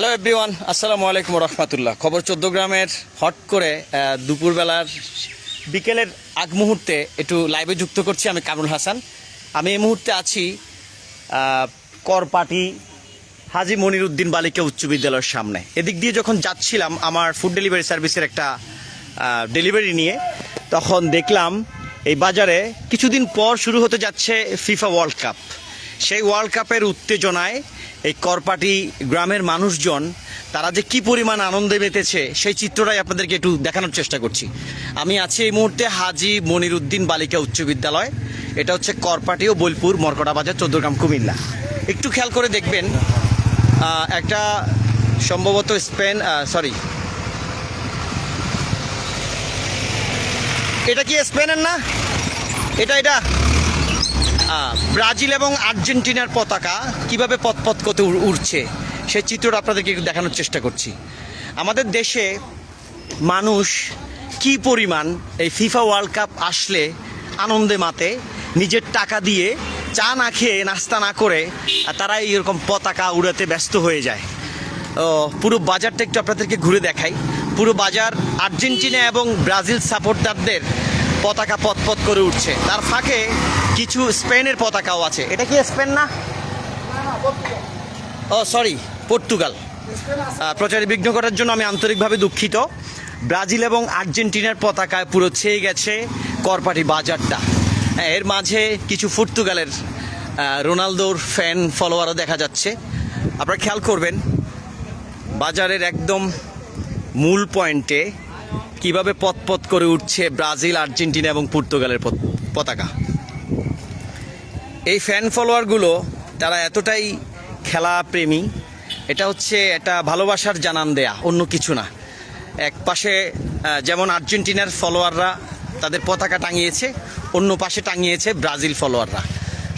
Hello everyone, আসসালামু আলাইকুম রহমতুল্লাহ। খবর 14 গ্রামের হট করে দুপুরবেলার বিকেলের আগ মুহূর্তে একটু লাইভে যুক্ত করছি। আমি কামরুল হাসান। আমি এই মুহূর্তে আছি করপাটি হাজী মনিরউদ্দিন বালিকা উচ্চ বিদ্যালয়ের সামনে। এদিক দিয়ে যখন যাচ্ছিলাম আমার ফুড ডেলিভারি সার্ভিসের একটা ডেলিভারি নিয়ে, তখন দেখলাম এই বাজারে কিছুদিন পর শুরু হতে যাচ্ছে ফিফা ওয়ার্ল্ড কাপ। সেই ওয়ার্ল্ড কাপের উত্তেজনায় এই করপাটি গ্রামের মানুষজন তারা যে কি পরিমাণ আনন্দে মেতেছে সেই চিত্রটাই আপনাদেরকে একটু দেখানোর চেষ্টা করছি। আমি আছি এই মুহূর্তে হাজী মনিরউদ্দিন বালিকা উচ্চ বিদ্যালয়। এটা হচ্ছে করপাটি ও বোলপুর মরকটা বাজার, 14 গ্রাম, কুমিল্লা। একটু খেয়াল করে দেখবেন, একটা সম্ভবত এটা কি স্পেনের না, এটা ব্রাজিল এবং আর্জেন্টিনার পতাকা কিভাবে পথ করতে উড়ছে সেই চিত্রটা আপনাদেরকে একটু দেখানোর চেষ্টা করছি। আমাদের দেশে মানুষ কি পরিমাণ এই ফিফা ওয়ার্ল্ড কাপ আসলে আনন্দে মাতে, নিজের টাকা দিয়ে চা না খেয়ে নাস্তা না করে তারা এরকম পতাকা উড়াতে ব্যস্ত হয়ে যায়। পুরো বাজারটা একটু আপনাদেরকে ঘুরে দেখাই। পুরো বাজার আর্জেন্টিনা এবং ব্রাজিল সাপোর্টারদের পতাকা পথ করে উঠছে। তার ফাঁকে কিছু স্পেনের পতাকাও আছে। এটা কি স্পেন না? পর্তুগাল। প্রচারে বিঘ্ন করার জন্য আমি আন্তরিকভাবে দুঃখিত। ব্রাজিল এবং আর্জেন্টিনার পতাকায় পুরো ছেয়ে গেছে করপাটি বাজারটা। এর মাঝে কিছু পর্তুগালের রোনালদোর ফ্যান ফলোয়ারও দেখা যাচ্ছে। আপনারা খেয়াল করবেন বাজারের একদম মূল পয়েন্টে কিভাবে পথ করে উঠছে ব্রাজিল, আর্জেন্টিনা এবং পর্তুগালের পতাকা। এই ফ্যান ফলোয়ারগুলো তারা এতটাই খেলা প্রেমী, এটা হচ্ছে একটা ভালোবাসার জানান দেয়া, অন্য কিছু না। এক পাশে যেমন আর্জেন্টিনার ফলোয়াররা তাদের পতাকা টাঙিয়েছে, অন্য পাশে টাঙিয়েছে ব্রাজিল ফলোয়াররা।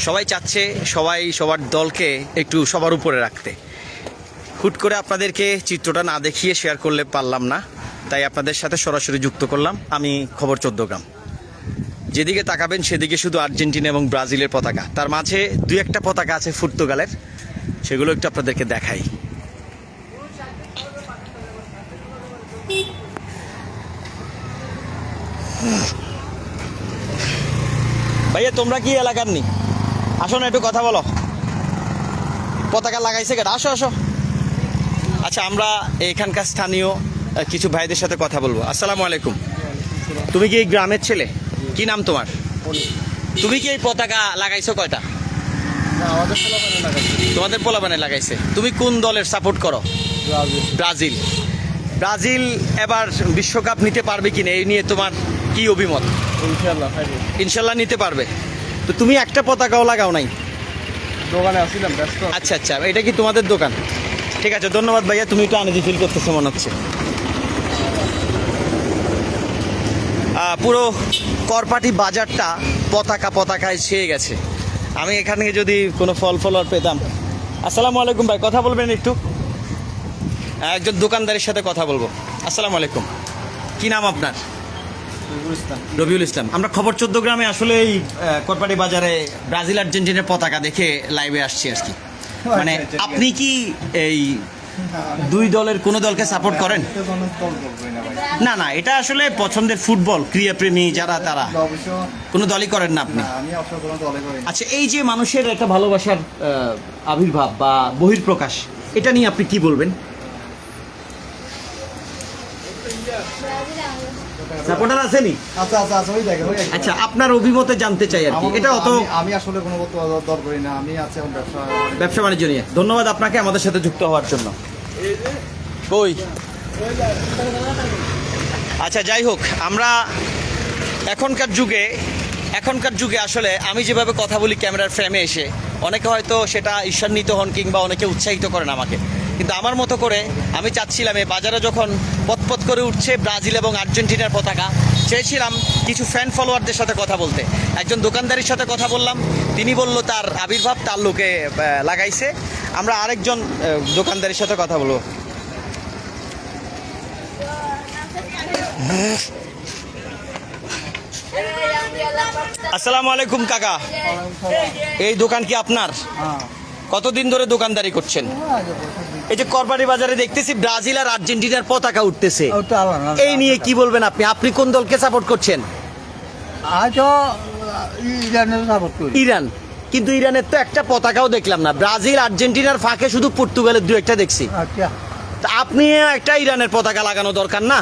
সবাই চাচ্ছে সবার দলকে একটু সবার উপরে রাখতে। হুট করে আপনাদেরকে চিত্রটা না দেখিয়ে শেয়ার করলে পারলাম না, তাই আপনাদের সাথে সরাসরি যুক্ত করলাম। আমি খবর 14 গ্রাম। যেদিকে তাকাবেন সেদিকে শুধু আর্জেন্টিনা এবং ব্রাজিলের পতাকা, তার মাঝে দুই একটা পতাকা আছে পর্তুগালের, সেগুলো একটু আপনাদেরকে দেখাই। ভাইয়া তোমরা কি এলাকার নি? আসো না, একটু কথা বলো। পতাকা লাগাইছে কেন? আসো। আচ্ছা, আমরা এখানকার স্থানীয় কিছু ভাইদের সাথে কথা বলবো। আসসালামু আলাইকুম। তুমি কি এই গ্রামের ছেলে? কি নাম তোমার? তুমি কি এই পতাকা লাগাইছো কয়টা? তোমাদের পোলাপানে লাগাইছে। তুমি কোন দলের সাপোর্ট করো? ব্রাজিল এবার বিশ্বকাপ নিতে পারবে কিনা, এই নিয়ে তোমার কি অভিমত? ইনশাল্লাহ নিতে পারবে। তো তুমি একটা পতাকাও লাগাও নাই? দোকানে আসছিলাম ব্যস্ত। আচ্ছা, এটা কি তোমাদের দোকান? ঠিক আছে, ধন্যবাদ ভাইয়া। তুমি একটু আনইজি ফিল করতেছো মনে হচ্ছে। পুরো করপাটি বাজারটা পতাকায় ছেয়ে গেছে। আমি এখানে যদি কোনো ফলোয়ার পেতাম। আসসালামু আলাইকুম ভাই, কথা বলবেন একটু? একজন দোকানদারের সাথে কথা বলবো। আসসালামু আলাইকুম, কি নাম আপনার? রবিউল ইসলাম। আমরা খবর 14 গ্রামে আসলে এই করপাটি বাজারে ব্রাজিল আর্জেন্টিনার পতাকা দেখে লাইভে আসছি আর কি। মানে আপনি কি এই দুই দলের কোনো দলকে সাপোর্ট করেন? না, এটা আসলে পছন্দের ফুটবল ক্রীড়াপ্রেমী যারা, তারা কোনো দলই করেন না আপনি? আচ্ছা, এই যে মানুষের একটা ভালোবাসার আবির্ভাব বা বহিঃপ্রকাশ, এটা নিয়ে আপনি কি বলবেন? সাপোর্টার আছেনি? আচ্ছা, আপনার অভিমতে জানতে চাই আর কি। এটা আমি আসলে কোনো দর করি না, আমি আছি ব্যবসা বাণিজ্য নিয়ে। ধন্যবাদ আপনাকে আমাদের সাথে যুক্ত হওয়ার জন্য। আচ্ছা, যাই হোক, আমরা এখনকার যুগে আসলে আমি যেভাবে কথা বলি ক্যামেরার ফ্রেমে এসে, অনেকে হয়তো সেটা ঈর্ষান্বিত হন কিংবা অনেকে উৎসাহিত করেন আমাকে, কিন্তু আমার মতো করে আমি চাচ্ছিলাম এই বাজারে যখন পথ করে উঠছে ব্রাজিল এবং আর্জেন্টিনার পতাকা, চেয়েছিলাম কিছু ফ্যান ফলোয়ারদের সাথে কথা বলতে। একজন দোকানদারের সাথে কথা বললাম, তিনি বলল তার আবির্ভাব তার লোকে লাগাইছে। আমরা আরেকজন দোকানদারের সাথে কথা বলবো। আসসালামু আলাইকুম কাকা, এই দোকান কি আপনার? কতদিন ধরে দোকানদারি করছেন? এই যে করবাড়ি বাজারে দেখতেছি ব্রাজিল আর আর্জেন্টিনার পতাকা উঠতেছে, ওটা আলাদা। এই নিয়ে কি বলবেন আপনি? আপনি কোন দলকে সাপোর্ট করছেন? আজও ইরানের সাপোর্ট করি। ইরান, কিন্তু ইরানের তো একটা পতাকাও দেখলাম না। ব্রাজিল আর্জেন্টিনার ফাঁকে শুধু পর্তুগালের দু একটা দেখছি। আচ্ছা তা আপনি একটা ইরানের পতাকা লাগানো দরকার না?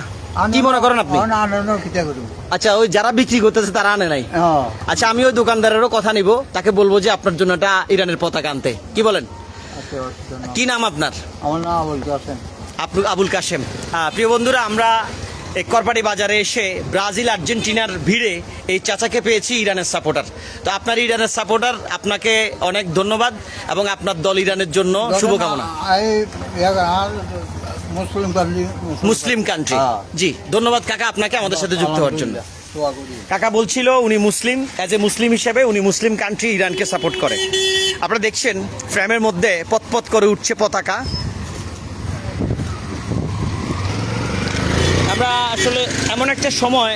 কি মনে করেন আপনি? আনন্দ কিতা করব। আচ্ছা, ওই যারা বিক্রি করতেছে তারা আনে নাই। হ্যাঁ আচ্ছা, আমি ওই দোকানদারেরও কথা নিব, তাকে বলবো যে আপনার জন্য একটা ইরানের পতাকা আনতে। কি বলেন? আচ্ছা আচ্ছা, না। কি নাম আপনার? আমার নাম বলতে আছেন। আবুল কাশেম। প্রিয় বন্ধুরা, আমরা এই করপাড়ি বাজারে এসে ব্রাজিল আর্জেন্টিনার ভিড়ে এই চাচাকে পেয়েছি ইরানের সাপোর্টার। তো আপনার ইরানের সাপোর্টার, আপনাকে অনেক ধন্যবাদ এবং আপনার দল ইরানের জন্য শুভকামনা। মুসলিম কান্ট্রি। মুসলিম কান্ট্রি, হ্যাঁ। জি ধন্যবাদ কাকা আপনাকে আমাদের সাথে যুক্ত হওয়ার জন্য। দোয়া করি। কাকা বলছিল উনি মুসলিম, অ্যাজ এ মুসলিম হিসেবে উনি মুসলিম কান্ট্রি ইরানকে সাপোর্ট করে। আপনারা দেখছেন ফ্রেমের মধ্যে পতপত করে উঠছে পতাকা। আমরা আসলে এমন একটা সময়